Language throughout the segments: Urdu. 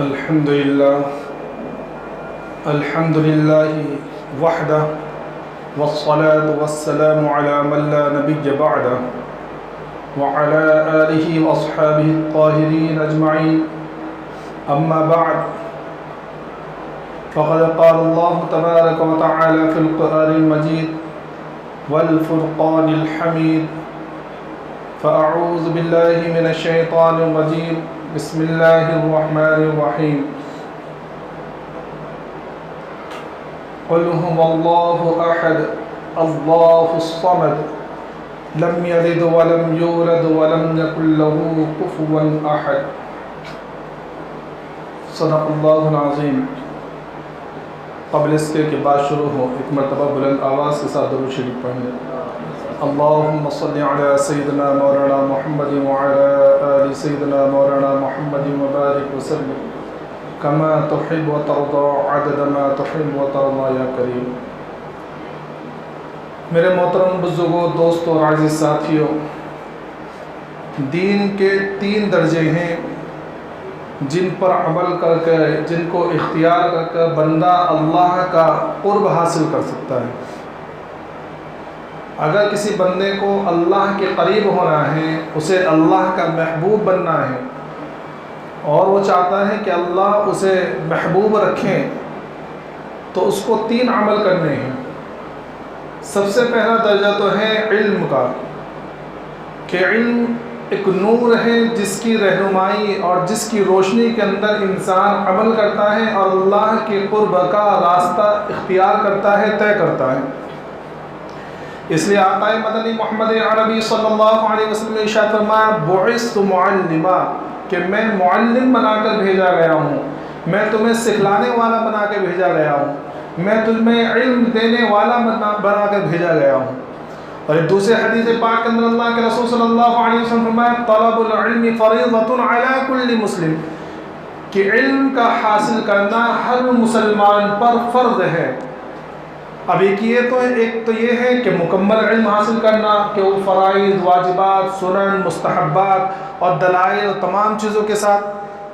الحمد لله وحده والصلاة والسلام على من لا نبي بعده وعلى آله وأصحابه الطاهرين أجمعين. أما بعد، فقد قال الله تبارك وتعالى في القرآن المجيد والفرقان الحميد: فأعوذ بالله من الشيطان الرجيم، بسم الله الرحمن الرحيم. قل هو الله أحد الله الصمد لم يلد ولم يولد ولم يكن له كفوا أحد. صدق اللہ العظیم. قبل اس کے بات شروع ہو، ایک مرتبہ بلند آواز کے ساتھ درود شریف پڑھیں. اللہم صلی علی سیدنا مولانا محمد وعلی آل سیدنا مولانا محمد وبارک وسلم کما تحب وترضى عدد ما تحب وترضى یا کریم. میرے محترم بزرگوں، دوستوں اور عزیز ساتھیوں، دین کے 3 درجے ہیں جن پر عمل کر کے، جن کو اختیار کر کے بندہ اللہ کا قرب حاصل کر سکتا ہے. اگر کسی بندے کو اللہ کے قریب ہونا ہے، اسے اللہ کا محبوب بننا ہے اور وہ چاہتا ہے کہ اللہ اسے محبوب رکھیں، تو اس کو 3 عمل کرنے ہیں. سب سے پہلا درجہ تو ہے علم کا، کہ علم ایک نور ہے جس کی رہنمائی اور جس کی روشنی کے اندر انسان عمل کرتا ہے اور اللہ کے قرب کا راستہ اختیار کرتا ہے، طے کرتا ہے. اس لیے آقا مدنی محمد عربی صلی اللہ علیہ وسلم نے ارشاد فرمایا: بعثت معلما، کہ میں معلم بنا کر بھیجا گیا ہوں، میں تمہیں سکھلانے والا بنا کے بھیجا گیا ہوں، میں تمہیں علم دینے والا بنا کر بھیجا گیا ہوں. اور ایک دوسرے حدیث پاک کے اندر اللہ کے رسول صلی اللہ علیہ وسلم فرمایا: طلب العلم فریضۃ علی کل مسلم، کہ علم کا حاصل کرنا ہر مسلمان پر فرض ہے. اب ایک یہ ہے کہ مکمل علم حاصل کرنا، کہ وہ فرائض، واجبات، سنن، مستحبات اور دلائل اور تمام چیزوں کے ساتھ.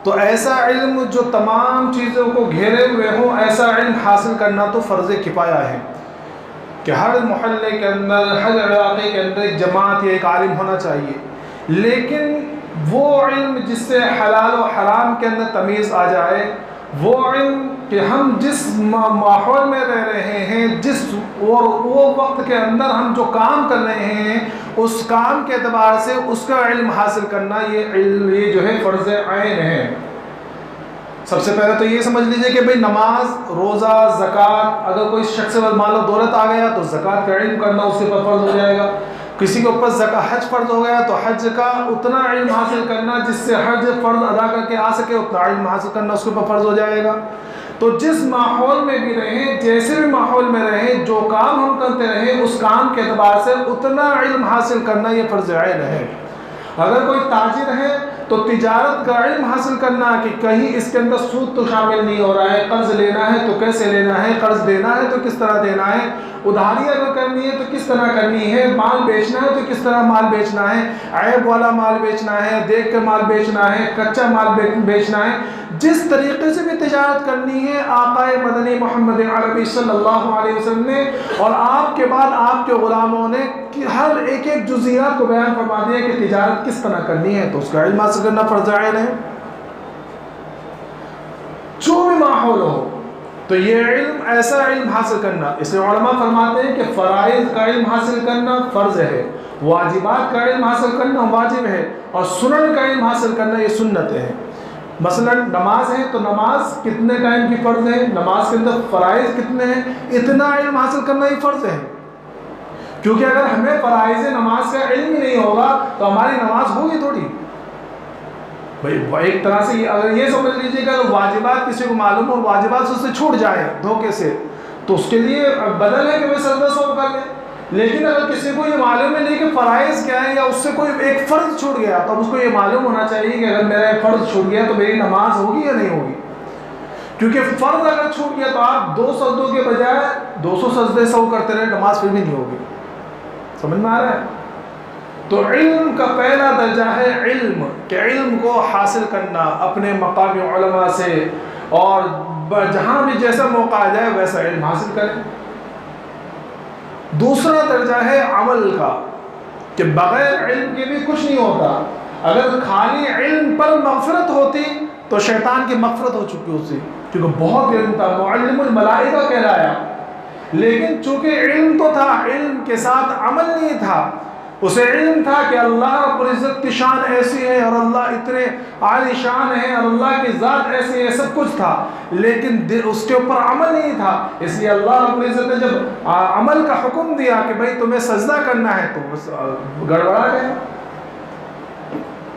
تو ایسا علم جو تمام چیزوں کو گھیرے ہوئے ہو، ایسا علم حاصل کرنا تو فرض کفایہ ہے، کہ ہر محلے کے اندر، ہر علاقے کے اندر ایک جماعت یا ایک عالم ہونا چاہیے. لیکن وہ علم جس سے حلال و حرام کے اندر تمیز آ جائے، وہ علم کہ ہم جس ماحول میں رہ رہے ہیں، جس وہ وقت کے اندر ہم جو کام کر رہے ہیں، اس کام کے اعتبار سے اس کا علم حاصل کرنا، یہ جو ہے فرض عین ہے. سب سے پہلے تو یہ سمجھ لیجئے کہ بھئی نماز، روزہ، زکوٰۃ، اگر کوئی شخص مال و دولت آ گیا تو زکوٰۃ کا علم کرنا اس کے اوپر فرض ہو جائے گا. کسی کے اوپر حج فرض ہو گیا تو حج کا اتنا علم حاصل کرنا جس سے حج فرض ادا کر کے آ سکے، اتنا علم حاصل کرنا اس کے اوپر فرض ہو جائے گا. تو جس ماحول میں بھی رہیں، جیسے بھی ماحول میں رہیں، جو کام ہم کرتے رہیں، اس کام کے اعتبار سے اتنا علم حاصل کرنا یہ فرض عین ہے. اگر کوئی تاجر ہے تو تجارت کا علم حاصل کرنا، کہ کہیں اس کے اندر سود تو شامل نہیں ہو رہا ہے، قرض لینا ہے تو کیسے لینا ہے، قرض دینا ہے تو کس طرح دینا ہے، ادھاری اگر کرنی ہے تو کس طرح کرنی ہے، مال بیچنا ہے تو کس طرح مال بیچنا ہے، عیب والا مال بیچنا ہے، دیکھ کے مال بیچنا ہے، کچا مال بیچنا ہے. جس طریقے سے بھی تجارت کرنی ہے، آقا مدنی محمد عربی صلی اللہ علیہ وسلم نے اور آپ کے بعد آپ کے غلاموں نے ہر ایک جزیات کو بیان فرما دیا کہ تجارت کس طرح کرنی ہے، تو اس کا علم حاصل کرنا فرض عین ہے. جو بھی ماحول ہو تو یہ علم، ایسا علم حاصل کرنا، اس لیے علماء فرماتے ہیں کہ فرائض کا علم حاصل کرنا فرض ہے، واجبات کا علم حاصل کرنا واجب ہے، اور سنن کا علم حاصل کرنا یہ سنت ہے. مثلا نماز ہے تو نماز کتنے ٹائم کی فرض ہے، نماز کے اندر فرائض کتنے ہیں، اتنا علم حاصل کرنا یہ فرض ہے. کیونکہ اگر ہمیں فرائض نماز کا علم ہی نہیں ہوگا تو ہماری نماز ہوگی تھوڑی. بھائی ایک طرح سے اگر یہ سمجھ لیجیے کہ اگر واجبات کسی کو معلوم ہو، واجبات سے اس سے چھوٹ جائے دھوکے سے، تو اس کے لیے بدل ہے کہ وہ سجدہ سہو کر لے. لیکن اگر کسی کو یہ معلوم ہے نہیں کہ فرائض کیا ہے، یا اس سے کوئی ایک فرض چھوٹ گیا، تو اس کو یہ معلوم ہونا چاہیے کہ اگر میرا ایک فرض چھوٹ گیا تو میری نماز ہوگی یا نہیں ہوگی. کیونکہ فرض اگر چھوٹ گیا تو آپ 2 سجدوں کے بجائے 200 سجدے سہو کرتے رہے، نماز پھر بھی نہیں ہوگی. سمجھ میں آ رہا ہے؟ تو علم کا پہلا درجہ ہے علم، کہ علم کو حاصل کرنا اپنے مقامی علماء سے، اور جہاں بھی جیسا موقع آ جائے ویسا علم حاصل کریں۔ دوسرا درجہ ہے عمل کا، کہ بغیر علم کے بھی کچھ نہیں ہوتا۔ اگر خالی علم پر مغفرت ہوتی تو شیطان کی مغفرت ہو چکی ہوتی، کیونکہ بہت علم تھا، معلم الملائکہ کہلایا۔ لیکن چونکہ علم تو تھا، علم کے ساتھ عمل نہیں تھا۔ اسے علم تھا کہ اللہ رب العزت کی شان ایسی ہے، اور اللہ اتنے عالی شان ہے، اور اللہ کی ذات ایسی ہے، سب کچھ تھا، لیکن اس کے اوپر عمل نہیں تھا۔ اس لیے اللہ رب العزت نے جب عمل کا حکم دیا کہ بھئی تمہیں سجدہ کرنا ہے، تو بس گڑبڑا گیا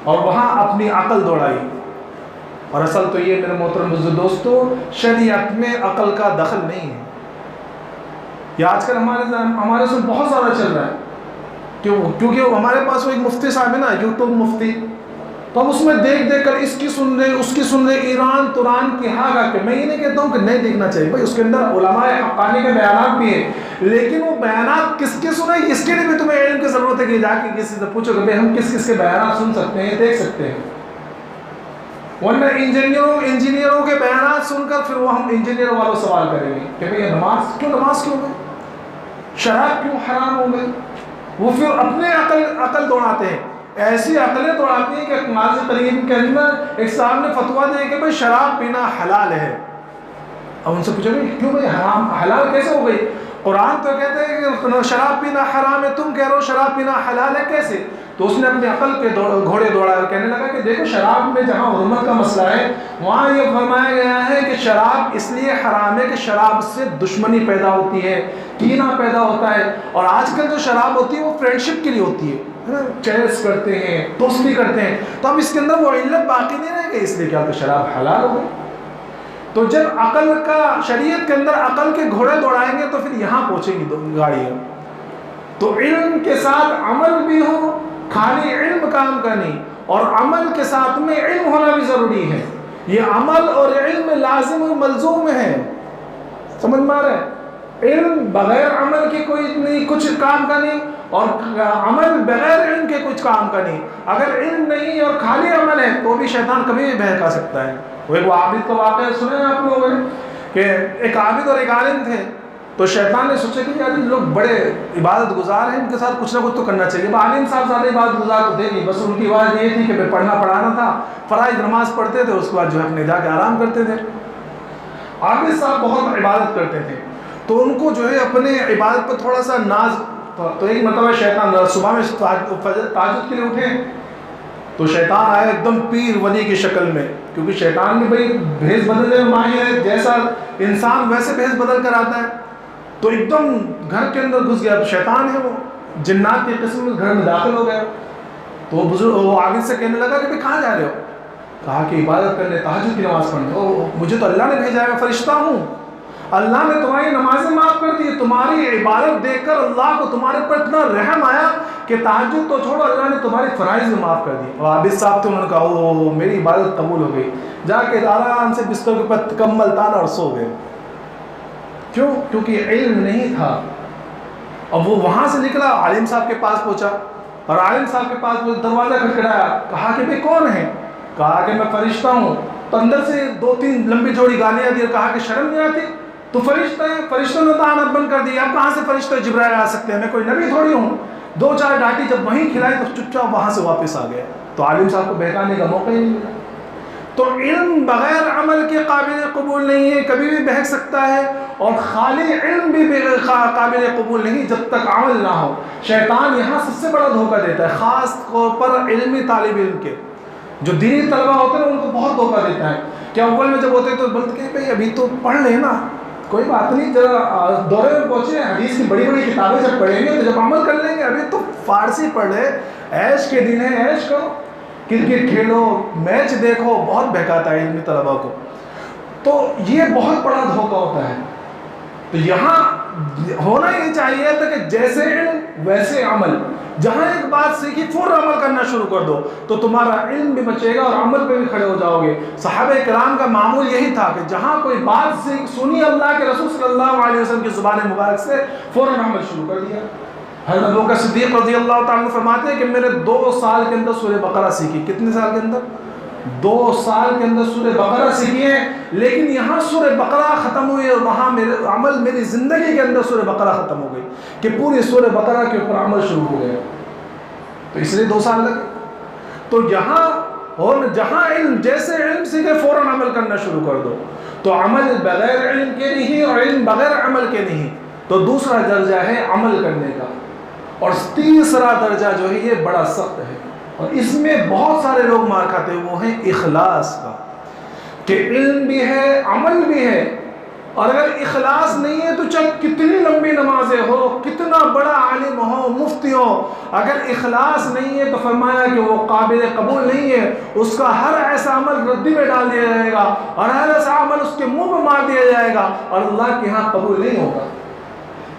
اور وہاں اپنی عقل دوڑائی۔ اور اصل تو یہ میرے محترم دوستو، شریعت میں عقل کا دخل نہیں ہے۔ یہ آج کل ہمارے سے بہت زیادہ چل رہا ہے، کیونکہ ہمارے پاس وہ ایک مفتی صاحب ہے نا، یوٹیوب مفتی، تو ہم اس میں دیکھ کر اس کی سن رہے، اس کی سن رہے، ایران توران کی ہاں کہ میں یہ نہیں کہتا ہوں کہ نہیں دیکھنا چاہیے، بھائی اس کے اندر علماء حقانی کے بیانات بھی ہیں، لیکن وہ بیانات کس کے سنیں، اس کے لیے بھی تمہیں علم کی ضرورت ہے کہ جا کے کسی سے پوچھو کہ ہم کس کس کے بیانات سن سکتے ہیں، دیکھ سکتے ہیں۔ ورنہ انجینئروں کے بیانات سن کر پھر وہ ہم انجینئر والوں سوال کریں گے کہ بھئی نماز کیوں گئی، شراب کیوں حرام ہو گئی۔ وہ پھر اپنے عقل دوڑاتے ہیں، ایسی عقلیں دوڑاتی ہیں کہ نماز قریب کے اندر ایک صاحب نے فتویٰ دیا کہ بھئی شراب پینا حلال ہے۔ اب ان سے پوچھو گے کیوں بھئی حرام حلال کیسے ہو گئی؟ قرآن تو کہتے ہیں کہ شراب پینا حرام ہے، تم کہہ رہے ہو شراب پینا حلال ہے، کیسے؟ تو اس نے اپنی عقل کے گھوڑے دوڑا اور کہنے لگا کہ دیکھو شراب میں جہاں حرمت کا مسئلہ ہے وہاں یہ فرمایا گیا ہے کہ شراب اس لیے حرام ہے کہ شراب سے دشمنی پیدا ہوتی ہے، کینہ پیدا ہوتا ہے، اور آج کل جو شراب ہوتی ہے وہ فرینڈشپ کے لیے ہوتی ہے، چیس کرتے ہیں، دوستی کرتے ہیں، تو اب اس کے اندر وہ علت باقی نہیں رہ گئی، اس لیے کیا کہ شراب حلال ہو گئی۔ تو جب عقل کا شریعت کے اندر عقل کے گھوڑے دوڑائیں گے تو پھر یہاں پہنچیں گی گاڑیاں۔ تو علم کے ساتھ عمل بھی ہو، خالی علم کام کا نہیں، اور عمل کے ساتھ میں علم ہونا بھی ضروری ہے۔ یہ عمل اور علم لازم و ملزوم ہے، سمجھ میں آ رہا ہے؟ علم بغیر عمل کے کوئی نہیں، کچھ کام کا نہیں، اور عمل بغیر علم کے کچھ کام کا نہیں۔ اگر علم نہیں اور خالی عمل ہے تو بھی شیطان کبھی بھی بہکا سکتا ہے۔ وہ ایک عابد کا واقعہ سنے آپ لوگوں نے کہ ایک عابد اور ایک عالم تھے، تو شیطان نے سوچا کہ یار لوگ بڑے عبادت گزار ہیں، ان کے ساتھ کچھ نہ کچھ تو کرنا چاہیے۔ عالم صاحب زیادہ عبادت گزار تو تھے نہیں، بس ان کی عبادت یہ تھی کہ پڑھنا پڑھانا تھا، فرائض نماز پڑھتے تھے، اس کے بعد جو ہے اپنے جا کے آرام کرتے تھے۔ عابد صاحب بہت عبادت کرتے تھے، تو ان کو جو ہے اپنے عبادت پر تھوڑا سا ناز، تو ایک مرتبہ شیطان صبح میں تہجد کے لیے اٹھے، تو شیطان آیا ایک دم پیر ولی کی شکل میں، کیونکہ شیطان بھی بھائی بھیس بدلنے میں ماہر ہے، جیسا انسان ویسے بھیس بدل کر آتا ہے۔ تو ایک دم گھر کے اندر گھس گیا، شیطان ہے وہ جنات کی قسم میں گھر میں داخل ہو گیا۔ تو وہ عابد سے کہنے لگا کہ بھائی کہاں جا رہے ہو؟ کہا کہ عبادت کرنے، تہجد کی نماز پڑھنے۔ مجھے تو اللہ نے بھیجا ہے، میں فرشتہ ہوں، اللہ نے تمہاری نمازیں معاف کر دی، تمہاری عبادت دیکھ کر اللہ کو تمہارے پر اتنا رحم آیا کہ تہجد تو چھوڑو، اللہ نے تمہاری فرائض بھی معاف کر دی۔ اور عابد صاحب تو انہوں نے کہا او میری عبادت قبول ہو گئی، جا کے آرام سے بستر کے اوپر کمبل تانا اور سو گئے۔ کیوں؟ کیونکہ علم نہیں تھا۔ اب وہ وہاں سے نکلا، عالم صاحب کے پاس پہنچا، اور عالم صاحب کے پاس دروازہ کھٹکھٹایا، کہا کہ بھئی کون ہے؟ کہا کہ میں فرشتہ ہوں۔ تو اندر سے 2-3 لمبی چوڑی گالیاں دی اور کہا کہ شرم نہیں آتی؟ تو فرشتہ ہے، فرشتوں نے طعنت بند کر دی، اب کہاں سے فرشتہ جبرائیل آ سکتے ہیں، میں کوئی نبی تھوڑی ہوں۔ 2-4 ڈانٹی جب وہیں کھلائی تو چپ چاپ وہاں سے واپس آ گئے۔ تو عالم صاحب کو بہکانے کا موقع ہی نہیں ملا۔ تو علم بغیر عمل کے قابل قبول نہیں ہے، کبھی بھی بہک سکتا ہے، اور خالی علم بھی قابل قبول نہیں جب تک عمل نہ ہو۔ شیطان یہاں سب سے بڑا دھوکہ دیتا ہے، خاص طور پر علمی طالب علم کے، جو دینی طلبہ ہوتے ہیں ان کو بہت دھوکہ دیتا ہے کہ اول میں جب ہوتے ہیں تو بولتے ہیں بھائی ابھی تو پڑھ لیں نا، کوئی بات نہیں، ذرا دورے میں پہنچے، حدیث کی بڑی بڑی کتابیں جب پڑھیں گے تو جب عمل کر لیں گے، ابھی تو فارسی پڑھ لے، عیش کے دن ہے، عیش کرو، کرکٹ کھیلو، میچ دیکھو۔ بہت بہکاتا ہے علمی طلبہ کو، تو یہ بہت بڑا دھوکہ ہوتا ہے۔ تو یہاں ہونا یہ چاہیے تھا کہ جیسے علم ویسے عمل، جہاں ایک بات سیکھی فوراً عمل کرنا شروع کر دو تو تمہارا علم بھی بچے گا اور عمل پہ بھی کھڑے ہو جاؤ گے۔ صحابہ کرام کا معمول یہی تھا کہ جہاں کوئی بات سنی اللہ کے رسول صلی اللہ علیہ وسلم کی زبان مبارک سے فوراً عمل شروع کر دیا۔ حضرت ابوبکر صدیق رضی اللہ تعالیٰ عنہ فرماتے ہیں کہ میں نے 2 سال کے اندر سورہ بقرہ سیکھی. کتنے سال کے اندر؟ 2 سال کے اندر سورہ بقرہ سیکھی ہے. لیکن یہاں سورہ بقرہ ختم ہوئی اور وہاں میری زندگی کے اندر سورہ بقرہ ختم ہو گئی کہ پوری سورہ بقرہ کے اوپر عمل شروع ہو گیا. تو اس لیے 2 سال لگے. تو جہاں علم، جیسے علم سیکھے فوراً عمل کرنا شروع کر دو. تو عمل بغیر علم کے نہیں اور علم بغیر عمل کے نہیں. تو دوسرا درجہ ہے عمل کرنے کا، اور تیسرا درجہ جو ہے یہ بڑا سخت ہے اور اس میں بہت سارے لوگ مار کھاتے ہیں، وہ ہیں اخلاص کا، کہ علم بھی ہے عمل بھی ہے، اور اگر اخلاص نہیں ہے تو چاہے کتنی لمبی نمازیں ہو، کتنا بڑا عالم ہو، مفتی ہو، اگر اخلاص نہیں ہے تو فرمایا کہ وہ قابل قبول نہیں ہے. اس کا ہر ایسا عمل ردی میں ڈال دیا جائے گا اور ہر ایسا عمل اس کے منہ میں مار دیا جائے گا اور اللہ کے ہاں قبول نہیں ہوگا.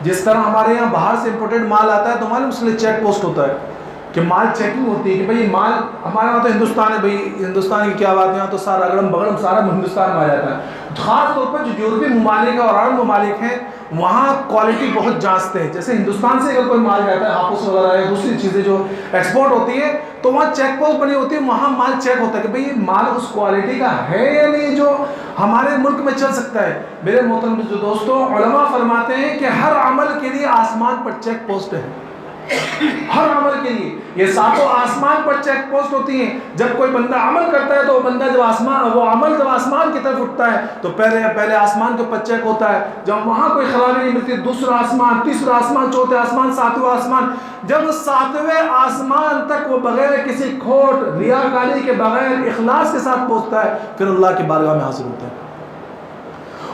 جس طرح ہمارے یہاں باہر سے امپورٹڈ مال آتا ہے تو معلوم اس لیے چیک پوسٹ ہوتا ہے کہ مال چیکنگ ہوتی ہے کہ بھئی مال، ہمارے وہاں تو ہندوستان ہے، بھئی ہندوستان کی کیا بات ہے، یہاں تو سارا اگڑم بگڑم سارا ہندوستان میں آ جاتا ہے. خاص طور پر جو یورپی ممالک اور عرب ممالک ہیں وہاں کوالٹی بہت جانچتے ہیں. جیسے ہندوستان سے اگر کوئی مال جاتا ہے، ہاپس وغیرہ ہے، دوسری چیزیں جو ایکسپورٹ ہوتی ہے، تو وہاں چیک پوسٹ بنی ہوتی ہے، وہاں مال چیک ہوتا ہے کہ بھئی یہ مال اس کوالٹی کا ہے یا نہیں جو ہمارے ملک میں چل سکتا ہے. میرے محترم جو دوستوں، علماء فرماتے ہیں کہ ہر عمل کے لیے آسمان پر چیک پوسٹ ہے. ہر عمل کے لیے یہ 7 آسمان پر چیک پوسٹ ہوتی ہیں. جب کوئی بندہ عمل کرتا ہے تو وہ بندہ وہ عمل جب آسمان کی طرف اٹھتا ہے تو پہلے آسمان کے اوپر چیک ہوتا ہے. جب وہاں کوئی خرابی نہیں ملتی، دوسرا آسمان، تیسرا آسمان، چوتھا آسمان، 7واں آسمان. جب 7ویں آسمان تک وہ بغیر کسی کھوٹ، ریاکاری کے بغیر اخلاص کے ساتھ پہنچتا ہے، پھر اللہ کی بارگاہ میں حاضر ہوتا ہے.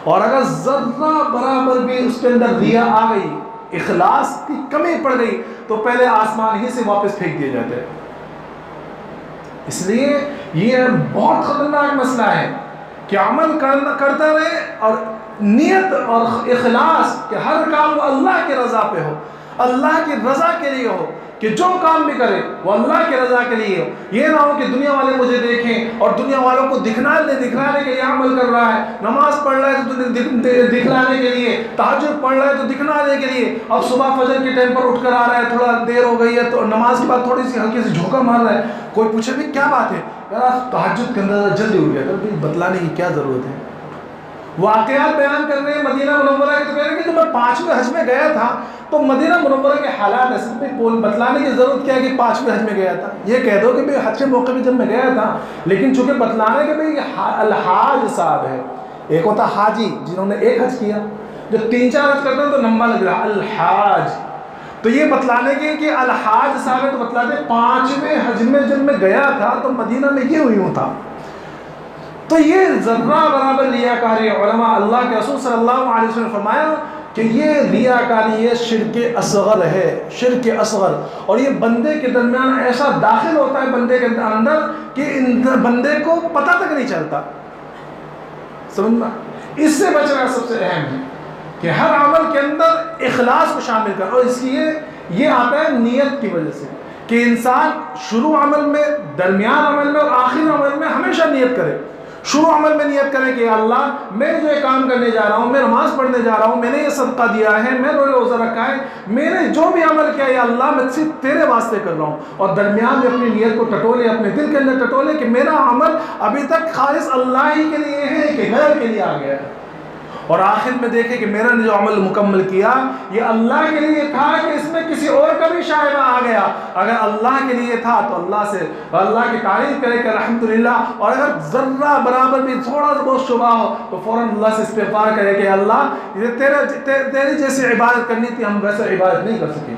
اور اگر ذرہ برابر بھی اس کے اندر ریا آ گئی، اخلاص کی کمی پڑ گئی، تو پہلے آسمان ہی سے واپس پھینک دیے جاتے ہیں. اس لیے یہ بہت خطرناک مسئلہ ہے کہ عمل کرتا رہے اور نیت اور اخلاص کہ ہر کام وہ اللہ کی رضا پہ ہو، اللہ کی رضا کے لیے ہو، کہ جو کام بھی کرے وہ اللہ کی رضا کے لیے ہو. یہ نہ ہو کہ دنیا والے مجھے دیکھیں اور دنیا والوں کو دکھلانے کے لیے عمل کر رہا ہے. نماز پڑھ رہا ہے تو دکھلانے کے لیے، تہجد پڑھ رہا ہے تو دکھلانے کے لیے. اب صبح فجر کے ٹائم پر اٹھ کر آ رہا ہے، تھوڑا دیر ہو گئی ہے تو نماز کے بعد تھوڑی سی ہلکی سی جھونکا مار رہا ہے. کوئی پوچھے بھی کیا بات ہے، یار تہجد کے اندر جلدی اٹھ گیا، تو بتلانے کی کیا ضرورت ہے. واقعات بیان کر رہے ہیں مدینہ منورہ کے، تو کہہ رہے ہیں کہ جب میں 5ویں حج میں گیا تھا تو مدینہ منورہ کے حالات ایسے بتلانے کی ضرورت کیا کہ 5ویں حج میں گیا تھا. یہ کہہ دو کہ بھئی حج کے موقع پہ جب میں گیا تھا، لیکن چونکہ بتلانے کے بھئی الحاج صاحب ہے، ایک ہوتا حاجی جنہوں نے 1 حج کیا، جو 3-4 حج کرتے ہیں تو لمبا لگ رہا الحاج. تو یہ بتلانے کے کہ الحاج صاحب ہے تو بتلاتے 5ویں حج میں جب میں گیا تھا تو مدینہ میں یہ یوں تھا. تو یہ ذرہ برابر ریاکاری، علماء اللہ کے رسول صلی اللہ علیہ وسلم نے فرمایا کہ یہ ریاکاری یہ شرک اصغر ہے، شرک اصغر. اور یہ بندے کے درمیان ایسا داخل ہوتا ہے بندے کے اندر کہ بندے کو پتہ تک نہیں چلتا. سمجھنا، اس سے بچنا سب سے اہم ہے کہ ہر عمل کے اندر اخلاص کو شامل کر. اور اس لیے یہ آتا ہے نیت کی وجہ سے کہ انسان شروع عمل میں، درمیان عمل میں اور آخر عمل میں ہمیشہ نیت کرے. شروع عمل میں نیت کریں کہ اللہ میں جو یہ کام کرنے جا رہا ہوں، میں نماز پڑھنے جا رہا ہوں، میں نے یہ صدقہ دیا ہے، میں نے روزہ رکھا ہے، میں نے جو بھی عمل کیا یا اللہ میں صرف تیرے واسطے کر رہا ہوں. اور درمیان میں اپنی نیت کو ٹٹولے، اپنے دل کے اندر ٹٹولے کہ میرا عمل ابھی تک خالص اللہ ہی کے لیے ہے کہ غیر کے لیے آ گیا ہے. اور آخر میں دیکھیں کہ میرا نے جو عمل مکمل کیا یہ اللہ کے لیے تھا کہ اس میں کسی اور کا بھی شائبہ آ گیا. اگر اللہ کے لیے تھا تو اللہ کی تعریف کرے کہ الحمدللہ. اور اگر ذرہ برابر بھی تھوڑا سا بہت شبہ ہو تو فوراً اللہ سے استغفار کرے کہ اللہ یہ تیری جیسی عبادت کرنی تھی، ہم ویسے عبادت نہیں کر سکے.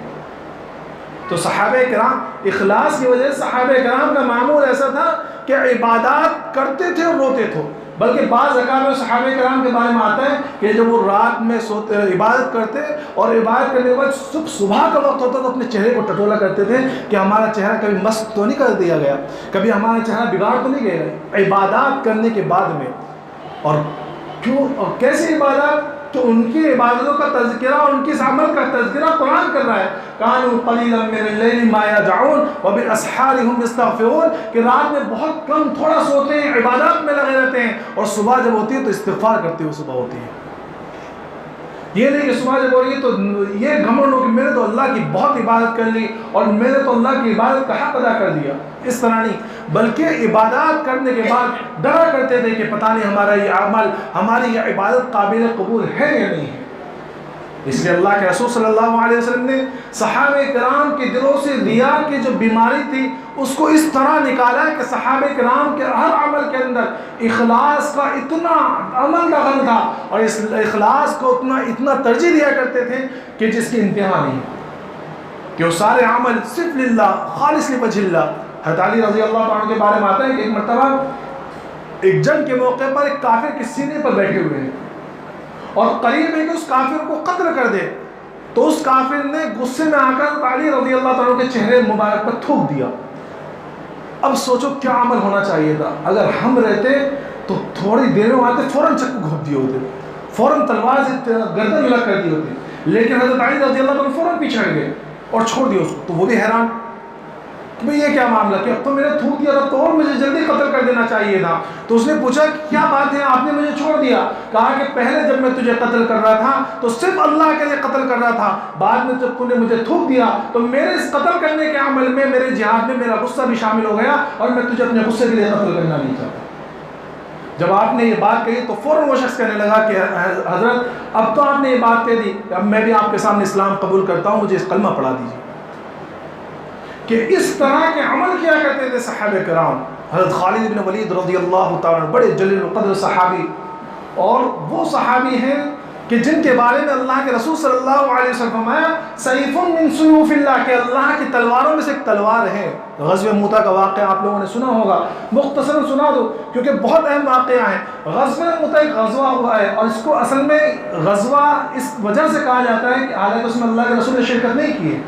تو صحابہ کرام اخلاص کی وجہ سے صحابہ کرام کا معمول ایسا تھا کہ عبادات کرتے تھے اور روتے تھے. بلکہ بعض اقوال میں صحابہ کرام کے بارے میں آتا ہے کہ جب وہ رات میں سوتے عبادت کرتے اور عبادت کرنے کے بعد صبح کا وقت ہوتا تو اپنے چہرے کو ٹٹولا کرتے تھے کہ ہمارا چہرہ کبھی مست تو نہیں کر دیا گیا، کبھی ہمارا چہرہ بگاڑ تو نہیں گیا عبادات کرنے کے بعد میں. اور کیوں اور کیسی عبادات؟ تو ان کی عبادتوں کا تذکرہ اور ان کی عمل کا تذکرہ قرآن کر رہا ہے. کانوا قلیلا من اللیل ما یہجعون وبالاسحار هم یستغفرون، کہ رات میں بہت کم تھوڑا سوتے ہیں، عبادات میں لگے رہتے ہیں، اور صبح جب ہوتی ہے تو استغفار کرتے ہوئے صبح ہوتی ہے. یہ نہیں کہ صبح جب ہو رہی ہے تو یہ گھمنڈ ہو کہ میں نے تو اللہ کی بہت عبادت کر لی اور میں نے تو اللہ کی عبادت کا حق ادا کر دیا، اس طرح نہیں، بلکہ عبادات کرنے کے بعد ڈرا کرتے تھے کہ پتہ نہیں ہمارا یہ عمل، ہماری یہ عبادت قابل قبول ہے یا نہیں ہے۔ اس لیے اللہ کے رسول صلی اللہ علیہ وسلم نے صحابہ کرام کے دلوں سے ریاء کی جو بیماری تھی اس کو اس طرح نکالا کہ صحابہ کرام کے ہر عمل کے اندر اخلاص کا اتنا عمل دخل تھا اور اس اخلاص کو اتنا ترجیح دیا کرتے تھے کہ جس کی انتہا نہیں، کہ وہ سارے عمل صرف للہ، خالص لوجہ اللہ۔ حضرت علی رضی اللہ عنہ کے بارے میں آتا ہے کہ ایک مرتبہ ایک جنگ کے موقع پر ایک کافر کے سینے پر بیٹھے ہوئے ہیں اور قریب ہے کہ اس کافر کو قتل کر دے، تو اس کافر نے غصے میں آ کر علی رضی اللہ عنہ کے چہرے مبارک پر تھوک دیا۔ اب سوچو کیا عمل ہونا چاہیے تھا، اگر ہم رہتے تو تھوڑی دیر میں آتے فوراً چکو گھونپ دیے ہوتے، فوراً تلوار سے گردن الگ کر دی ہوتی، لیکن حضرت علی رضی اللہ عنہ فوراً پیچھے ہٹ گئے اور چھوڑ دیا اس کو۔ تو وہ بھی حیران کہ بھئی یہ کیا معاملہ، کہ اب تو میں نے تھوک دیا تھا تو اور مجھے جلدی قتل کر دینا چاہیے تھا۔ تو اس نے پوچھا کیا بات ہے، آپ نے مجھے چھوڑ دیا؟ کہا کہ پہلے جب میں تجھے قتل کر رہا تھا تو صرف اللہ کے لیے قتل کر رہا تھا، بعد میں جب تم نے مجھے تھوک دیا تو میرے اس قتل کرنے کے عمل میں، میرے جہاد میں میرا غصہ بھی شامل ہو گیا اور میں تجھے اپنے غصے کے لیے قتل کرنا نہیں چاہتا۔ جب آپ نے یہ بات کہی تو فوراً وہ شخص کہنے لگا کہ حضرت اب تو آپ نے یہ بات کہہ دی، اب میں بھی آپ کے سامنے اسلام قبول کرتا ہوں، مجھے اس کلمہ پڑھا دیجیے۔ کہ اس طرح کے عمل کیا کرتے تھے صحابہ کرام۔ حضرت خالد بن ولید رضی اللہ تعالیٰ بڑے جلیل القدر صحابی، اور وہ صحابی ہیں کہ جن کے بارے میں اللہ کے رسول صلی اللہ علیہ وسلم فرمایا سیف من سیوف اللہ، کہ اللہ کی تلواروں میں سے ایک تلوار ہے۔ غزوہ موتا کا واقعہ آپ لوگوں نے سنا ہوگا، مختصراً سنا دو کیونکہ بہت اہم واقعہ ہے۔ غزوہ موتا ایک غزوہ ہوا ہے اور اس کو اصل میں غزوہ اس وجہ سے کہا جاتا ہے کہ حالانکہ اس میں اللہ کے رسول نے شرکت نہیں کی ہے،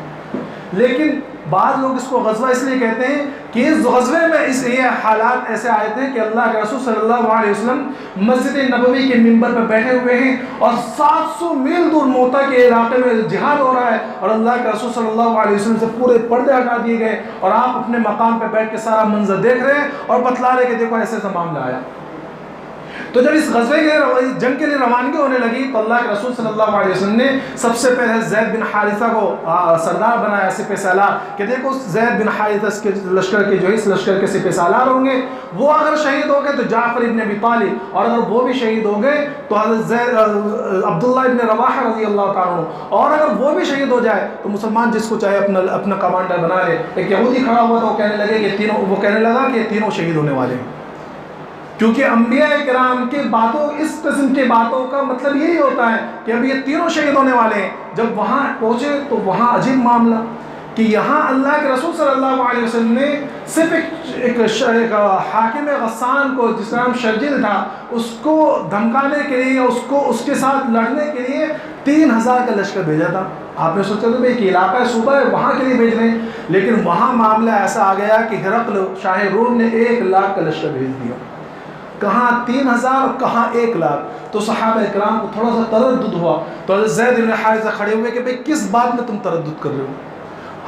لیکن بعض لوگ اس کو غزوہ اس لیے کہتے ہیں کہ اس غزوے میں یہ حالات ایسے آئے تھے کہ اللہ کے رسول صلی اللہ علیہ وسلم مسجد نبوی کے منبر پر بیٹھے ہوئے ہیں اور 700 میل دور موتا کے علاقے میں جہاد ہو رہا ہے اور اللہ کے رسول صلی اللہ علیہ وسلم سے پورے پردے ہٹا دیے گئے اور آپ اپنے مقام پہ بیٹھ کے سارا منظر دیکھ رہے ہیں اور بتلا رہے کہ دیکھو ایسے ایسا معاملہ آیا۔ تو جب اس غزوے کے جنگ کے لیے روانگی ہونے لگی تو اللہ کے رسول صلی اللہ علیہ وسلم نے سب سے پہلے زید بن حارثہ کو سردار بنایا، سپہ سالار، کہ دیکھو زید بن حارثہ اس کے لشکر کے جو اس لشکر کے سپہ سالار ہوں گے، وہ اگر شہید ہو گئے تو جعفر ابن ابی طالب، اور اگر وہ بھی شہید ہو گئے تو حضرت عبداللہ ابن رواحہ رضی اللہ تعالیٰ عنہ، اور اگر وہ بھی شہید ہو جائے تو مسلمان جس کو چاہے اپنا کمانڈر بنا لے۔ ایک یہودی کھڑا ہوا تھا، وہ کہنے لگا کہ یہ تینوں شہید ہونے والے ہیں، کیونکہ انبیاء کرام کے باتوں، اس قسم کے باتوں کا مطلب یہی ہوتا ہے کہ اب یہ تینوں شہید ہونے والے ہیں۔ جب وہاں پہنچے تو وہاں عجیب معاملہ کہ یہاں اللہ کے رسول صلی اللہ علیہ وسلم نے صرف ایک حاکم غسان کو، جس کا نام شرجل تھا، اس کو دھمکانے کے لیے، اس کے ساتھ لڑنے کے لیے 3000 کا لشکر بھیجا تھا۔ آپ نے سوچا تھا کہ علاقہ ہے، صوبہ ہے، وہاں کے لیے بھیج رہے ہیں، لیکن وہاں معاملہ ایسا آ گیا کہ ہرقل شاہ روم نے 1 لاکھ کا لشکر بھیج دیا۔ کہاں 3000 کہاں 1 لاکھ۔ تو صحابہ اکرام کو تھوڑا سا تردد ہوا، تو حضرت زید بن حارثہ کھڑے ہوئے کہ بھئی کس بات میں تم تردد کر رہے ہو،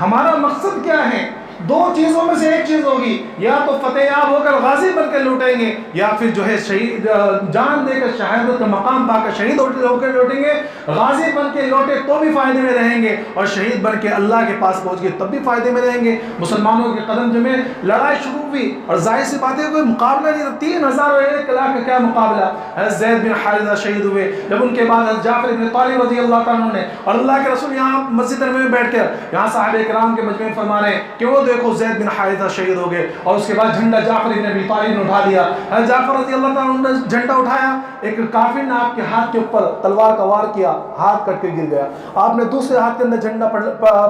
ہمارا مقصد کیا ہے؟ 2 چیزوں میں سے ایک چیز ہوگی، یا تو فتح یاب ہو کر غازی بن کے لوٹیں گے، یا پھر جو ہے شہید جان دے کر شہادت کا مقام پا کر شہید ہو کر لوٹیں گے۔ غازی بن کے لوٹے تو بھی فائدے میں رہیں گے، اور شہید بن کے اللہ کے پاس پہنچ گئے تب بھی فائدے میں رہیں گے۔ مسلمانوں کے قدم جمے، لڑائی شروع ہوئی، اور ظاہر سی بات ہے کوئی مقابلہ نہیں تھا، 3000 اور 1 لاکھ کا کیا مقابلہ۔ حضرت زید بن حارثہ شہید ہوئے، جب ان کے بعد حضرت جعفر بن طالب رضی اللہ تعالیٰ عنہ نے، اور اللہ کے رسول یہاں مسجد نبوی میں بیٹھ کر یہاں صحابہ کرام کے مجمع میں فرما رہے ہیں کہ وہ دیکھو زید بن حارثہ شہید ہو گئے، اور اس کے بعد جھنڈا جعفر بن ابی طالب نے اٹھا دیا۔ حضرت جعفر رضی اللہ تعالیٰ عنہ نے جھنڈا اٹھایا، ایک کافر نے آپ کے ہاتھ کے اوپر تلوار کا وار کیا، ہاتھ کٹ کے گر گیا، آپ نے دوسرے ہاتھ کے اندر جھنڈا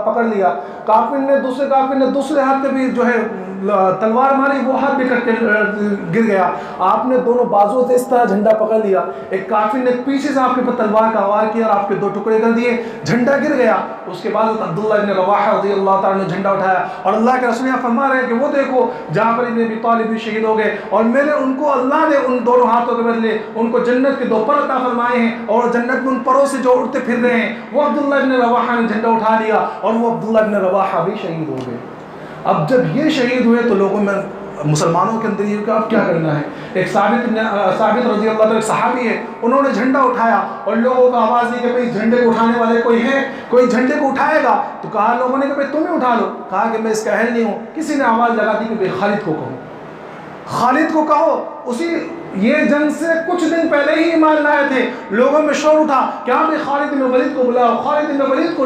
پکڑ لیا، دوسرے کافر نے دوسرے ہاتھ کے بھی جو ہے تلوار ماری، وہ ہاتھ بھی کٹ کے گر گیا، آپ نے دونوں بازو سے اس طرح جھنڈا پکڑ لیا، ایک کافر نے پیچھے سے آپ کے اوپر تلوار کا وار کیا اور آپ کے 2 ٹکڑے کر دیے، جھنڈا گر گیا۔ اس کے بعد عبداللہ ابن رواحہ رضی اللہ تعالیٰ نے جھنڈا اٹھایا، اور اللہ کے رسول فرما رہے ہیں کہ وہ دیکھو جعفر بن ابی طالب بھی شہید ہو گئے، اور میں نے ان کو، اللہ نے ان دونوں ہاتھوں کے بدلے ان کو جنت کے 2 پر عطا فرمائے ہیں، اور جنت میں ان پروں سے جو اڑتے پھر رہے ہیں وہ عبداللہ ابن رواحہ نے جھنڈا اٹھا لیا، اور وہ عبداللہ ابن رواحہ بھی شہید ہو گئے۔ اب جب یہ شہید ہوئے تو لوگوں میں مسلمانوں کے اندر یہ کہ اب کیا کرنا ہے. ایک ثابت رضی اللہ عنہ ایک صحابی ہے, انہوں نے جھنڈا اٹھایا اور لوگوں کو آواز دی کہ بھئی جھنڈے کو اٹھانے والے کوئی ہے, کوئی جھنڈے کو اٹھائے گا؟ تو کہا لوگوں نے کہ بھئی تم ہی اٹھا لو. کہا کہ میں اس کا اہل نہیں ہوں. کسی نے آواز لگا دی کہ بھئی خالد کو کہو, خالد کو کہو. اسی یہ جنگ سے کچھ دن پہلے ہی ایمان لائے تھے. لوگوں میں شور اٹھا کہ آپ خالد بن ولید کو بلاؤ, خالد بن ولید کو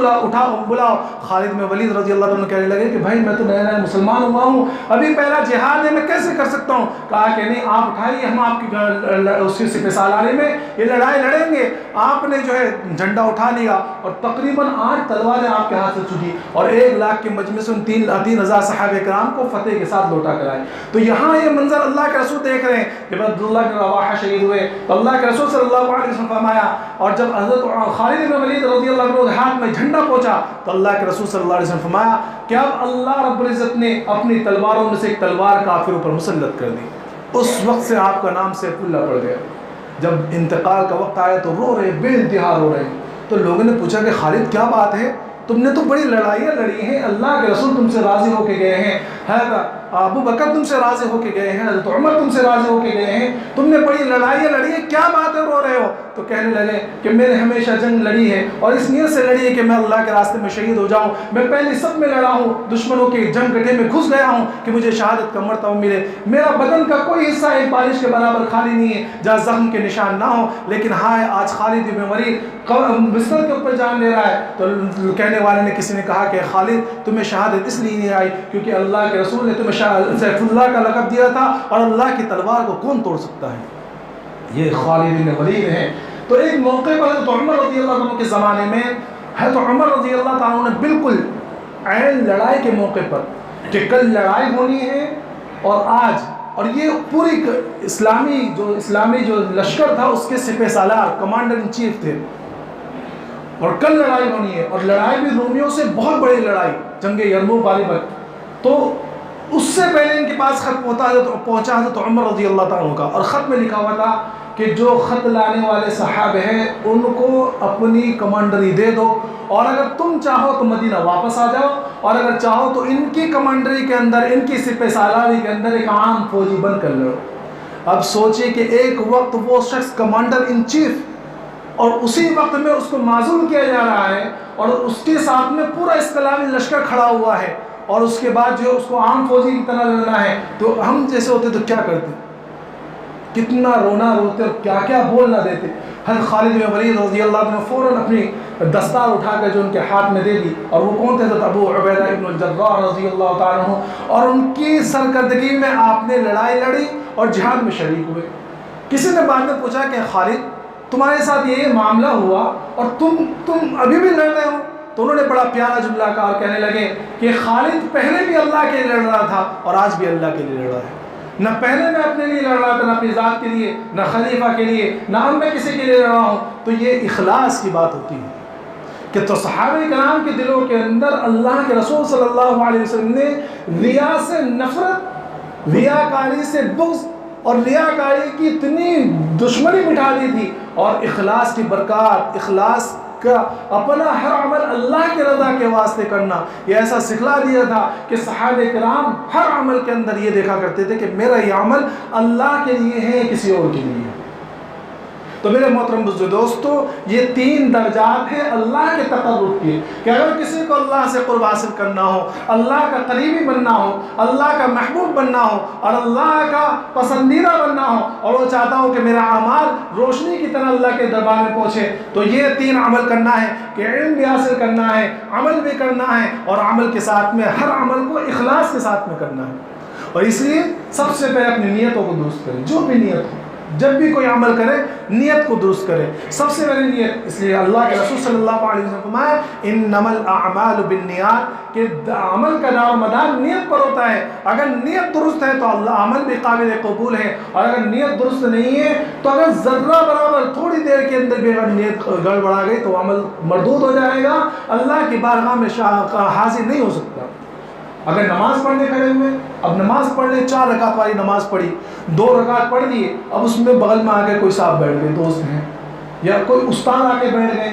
بلاؤ. خالد بن ولید رضی اللہ عنہ کہنے لگے کہ بھائی میں تو نیا نیا مسلمان ہوا ہوں, ابھی پہلا جہاد ہے, میں کیسے کر سکتا ہوں؟ کہا کہ نہیں, آپ اٹھائیے, ہم آپ کی اس کی سپہ سالاری میں یہ لڑائی لڑیں گے. آپ نے جو ہے جھنڈا اٹھا لیا اور تقریباً 8 تلواریں آپ کے ہاتھ سے چھوٹی اور 1 لاکھ کے مجمع سے ان 3,000 صحابہ کرام کو فتح کے ساتھ لوٹا کر آئے. تو یہاں یہ منظر اللہ کے رسول دیکھ رہے ہیں. جب عبداللہ بن رواحہ شہید ہوئے تو اللہ کے رسول صلی اللہ علیہ وسلم فرمایا, اور جب حضرت خالد بن ولید رضی اللہ عنہ کے ہاتھ میں جھنڈا پہنچا تو اللہ کے رسول صلی اللہ علیہ وسلم فرمایا کہ اب اللہ رب العزت نے اپنی تلواروں میں سے ایک تلوار کافروں پر مسلط کر دی. اس وقت سے آپ کا نام سیف اللہ پڑ گیا. جب انتقال کا وقت آیا تو رو رہے, بے انتہا رو رہے. تو لوگوں نے پوچھا کہ خالد کیا بات ہے, تم نے تو بڑی لڑائیاں لڑی ہیں, اللہ کے رسول تم سے راضی ہو کے گئے ہیں, ابو بکر تم سے راضی ہو کے گئے ہیں, حضرت عمر تم سے راضی ہو کے گئے ہیں, تم نے بڑی لڑائیاں لڑی ہیں, کیا بات ہے رو رہے ہو؟ تو کہنے لگے کہ میں نے ہمیشہ جنگ لڑی ہے اور اس نیت سے لڑی ہے کہ میں اللہ کے راستے میں شہید ہو جاؤں. میں پہلے سب میں لڑا ہوں, دشمنوں کے جنگ گٹھے میں گھس گیا ہوں کہ مجھے شہادت کا مرتبہ ملے. میرا بدن کا کوئی حصہ ایک بارش کے برابر خالی نہیں ہے جہاں زخم کے نشان نہ ہو. لیکن ہائے آج خالد بن ولید بستر کے اوپر جان لے رہا ہے. تو کہنے والے نے, کسی نے کہا کہ خالد تمہیں شہادت اس لیے نہیں آئی کیونکہ اللہ کے رسول نے تمہیں سیف اللہ کا لقب دیا تھا, اور اللہ کی تلوار کو کون توڑ سکتا ہے؟ یہ خالد بن ولید ہیں. تو ایک موقع پر حضرت عمر رضی اللہ عنہ کے زمانے میں حضرت عمر رضی اللہ تعالیٰ نے بالکل عین لڑائی کے موقع پر کہ کل لڑائی ہونی ہے اور آج, اور یہ پوری اسلامی جو لشکر تھا اس کے سپہ سالار کمانڈر ان چیف تھے, اور کل لڑائی ہونی ہے, اور لڑائی بھی رومیوں سے بہت بڑی لڑائی, جنگ یرموک والی وقت. تو اس سے پہلے ان کے پاس خط پہنچا حضرت عمر رضی اللہ تعالیٰ کا, اور خط میں لکھا ہوا تھا کہ جو خط لانے والے صحابہ ہیں ان کو اپنی کمانڈری دے دو, اور اگر تم چاہو تو مدینہ واپس آ جاؤ, اور اگر چاہو تو ان کی کمانڈری کے اندر, ان کی سپہ سالاری کے اندر ایک عام فوجی بن کر لڑو. اب سوچئے کہ ایک وقت وہ شخص کمانڈر ان چیف, اور اسی وقت میں اس کو معزول کیا جا رہا ہے, اور اس کے ساتھ میں پورا اسلامی لشکر کھڑا ہوا ہے, اور اس کے بعد جو اس کو عام فوجی کی طرح لڑنا ہے. تو ہم جیسے ہوتے تو کیا کرتے, کتنا رونا روتے اور کیا کیا بول نہ دیتے. حضرت خالد بن ولید رضی اللہ عنہ فوراً اپنی دستار اٹھا کر جو ان کے ہاتھ میں دے دی, اور وہ کون تھے؟ حضرت ابو عبیدہ ابن الجراح رضی اللہ تعالیٰ عنہ, اور ان کی سرکردگی میں آپ نے لڑائی لڑی اور جہاد میں شریک ہوئے. کسی نے بعد میں پوچھا کہ خالد تمہارے ساتھ یہ معاملہ ہوا اور تم ابھی بھی لڑ رہے ہو؟ تو انہوں نے بڑا پیارا جملہ کہا اور کہنے لگے کہ خالد پہلے بھی اللہ کے لیے لڑ رہا تھا اور آج بھی اللہ کے لیے لڑ رہا ہے. نہ پہلے میں اپنے لیے لڑ رہا تھا, نہ اپنی ذات کے لیے, نہ خلیفہ کے لیے, نہ اب میں کسی کے لیے لڑ رہا ہوں. تو یہ اخلاص کی بات ہوتی ہے کہ تو صحابہ کرام کے دلوں کے اندر اللہ کے رسول صلی اللہ علیہ وسلم نے ریا سے نفرت, ریاکاری سے بغض اور ریاکاری کی اتنی دشمنی بٹھا دی تھی, اور اخلاص کی برکات, اخلاص کا اپنا ہر عمل اللہ کے رضا کے واسطے کرنا, یہ ایسا سکھلا دیا تھا کہ صحابہ کرام ہر عمل کے اندر یہ دیکھا کرتے تھے کہ میرا یہ عمل اللہ کے لیے ہے, کسی اور کے لیے ہے. تو میرے محترم بزرگ دوستو, یہ 3 درجات ہیں اللہ کے تقرب کے, کہ اگر کسی کو اللہ سے قرب حاصل کرنا ہو, اللہ کا قریبی بننا ہو, اللہ کا محبوب بننا ہو, اور اللہ کا پسندیدہ بننا ہو, اور وہ چاہتا ہو کہ میرا اعمال روشنی کی طرح اللہ کے دربار میں پہنچے, تو یہ 3 عمل کرنا ہے کہ علم بھی حاصل کرنا ہے, عمل بھی کرنا ہے, اور عمل کے ساتھ میں ہر عمل کو اخلاص کے ساتھ میں کرنا ہے. اور اس لیے سب سے پہلے اپنی نیتوں کو درست کریں, جو بھی نیت ہو, جب بھی کوئی عمل کرے نیت کو درست کرے, سب سے پہلے نیت. اس لیے اللہ کے رسول صلی اللہ علیہ وسلم فرمایا انما الاعمال بالنیات, کہ عمل کا دار و مدار نیت پر ہوتا ہے. اگر نیت درست ہے تو اللہ عمل بھی قابل قبول ہے, اور اگر نیت درست نہیں ہے تو اگر ذرہ برابر تھوڑی دیر کے اندر بھی اگر نیت گڑبڑا گئی تو عمل مردود ہو جائے گا, اللہ کی بارگاہ میں حاضر نہیں ہو سکتا. اگر نماز پڑھنے کھڑے ہوئے, اب نماز پڑھ لیں, 4 رکعت والی نماز پڑھی, 2 رکعت پڑھ دیے, اب اس میں بغل میں آ کے کوئی صاحب بیٹھ گئے, دوست ہیں, یا کوئی استاد آ کے بیٹھ گئے,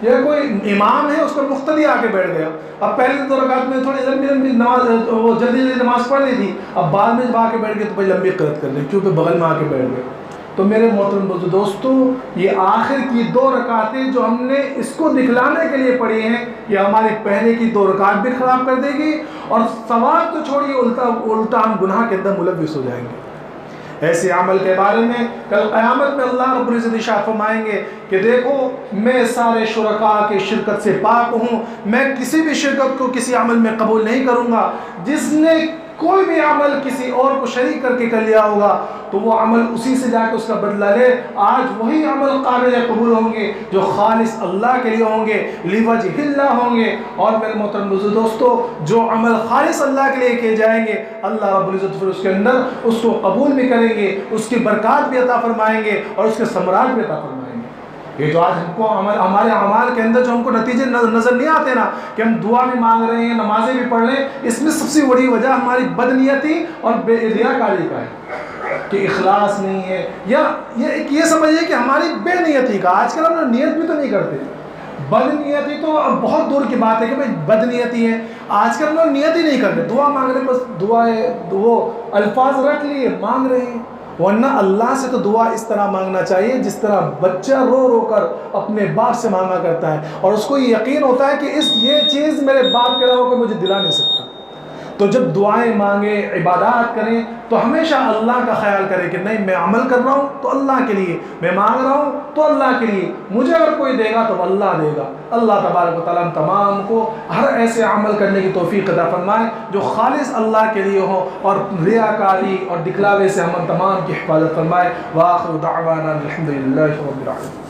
یا کوئی امام ہے اس کا مقتدی آ کے بیٹھ گیا، اب پہلے 2 رکعت میں تھوڑی لمبی نماز، وہ جلدی نماز پڑھ لی تھی، اب بعد میں جب آ کے بیٹھ گئے تو بھائی لمبی قرات کر لی کیونکہ بغل میں آ کے بیٹھ گئے۔ تو میرے محترم دوستو، یہ آخر کی 2 رکعتیں جو ہم نے اس کو دکھلانے کے لیے پڑھی ہیں، یہ ہماری پہلے کی 2 رکعت بھی خراب کر دے گی، اور ثواب تو چھوڑیے الٹا ہم گناہ کے اندر ملوث ہو جائیں گے۔ ایسے عمل کے بارے میں کل قیامت میں اللہ رب العزت ارشاد فرمائیں گے کہ دیکھو میں سارے شرکاء کی شرکت سے پاک ہوں، میں کسی بھی شرکت کو کسی عمل میں قبول نہیں کروں گا۔ جس نے کوئی بھی عمل کسی اور کو شریک کر کے کر لیا ہوگا تو وہ عمل اسی سے جا کے اس کا بدلہ لے۔ آج وہی عمل قابل قبول ہوں گے جو خالص اللہ کے لیے ہوں گے، لوجہ اللہ ہوں گے۔ اور میرے محترم دوستو، جو عمل خالص اللہ کے لیے کیے جائیں گے، اللہ رب العزت پھر اس کے اندر اس کو قبول بھی کریں گے، اس کی برکات بھی عطا فرمائیں گے اور اس کے ثمرات بھی عطا فرمائیں گے۔ یہ جو آج ہم کو ہمارے اعمال کے اندر جو ہم کو نتیجے نظر نہیں آتے نا، کہ ہم دعا بھی مانگ رہے ہیں، نمازیں بھی پڑھ رہے ہیں، اس میں سب سے بڑی وجہ ہماری بدنیتی اور بے ریاکاری کا ہے کہ اخلاص نہیں ہے، یا یہ سمجھیے کہ ہماری بے نیتی کا۔ آج کل ہم لوگ نیت بھی تو نہیں کرتے، بد نیتی تو اب بہت دور کی بات ہے کہ بھائی بد نیتی ہے، آج کل ہم لوگ نیت ہی نہیں کرتے، دعا مانگ رہے ہیں، بس دعائیں وہ الفاظ رکھ لیے مانگ رہے ہیں۔ ورنہ اللہ سے تو دعا اس طرح مانگنا چاہیے جس طرح بچہ رو رو کر اپنے باپ سے مانگا کرتا ہے، اور اس کو یہ یقین ہوتا ہے کہ یہ چیز میرے باپ کے علاوہ کوئی مجھے دلا نہیں سکتا۔ تو جب دعائیں مانگیں، عبادات کریں، تو ہمیشہ اللہ کا خیال کرے کہ نہیں، میں عمل کر رہا ہوں تو اللہ کے لیے، میں مانگ رہا ہوں تو اللہ کے لیے، مجھے اگر کوئی دے گا تو اللہ دے گا۔ اللہ تبارک و تعالیٰ ہم تمام کو ہر ایسے عمل کرنے کی توفیق عطا فرمائے جو خالص اللہ کے لیے ہو، اور ریاکاری اور دکھلاوے سے ہم تمام کی حفاظت فرمائے۔ وآخر دعوانا الحمدللہ رب العالمین۔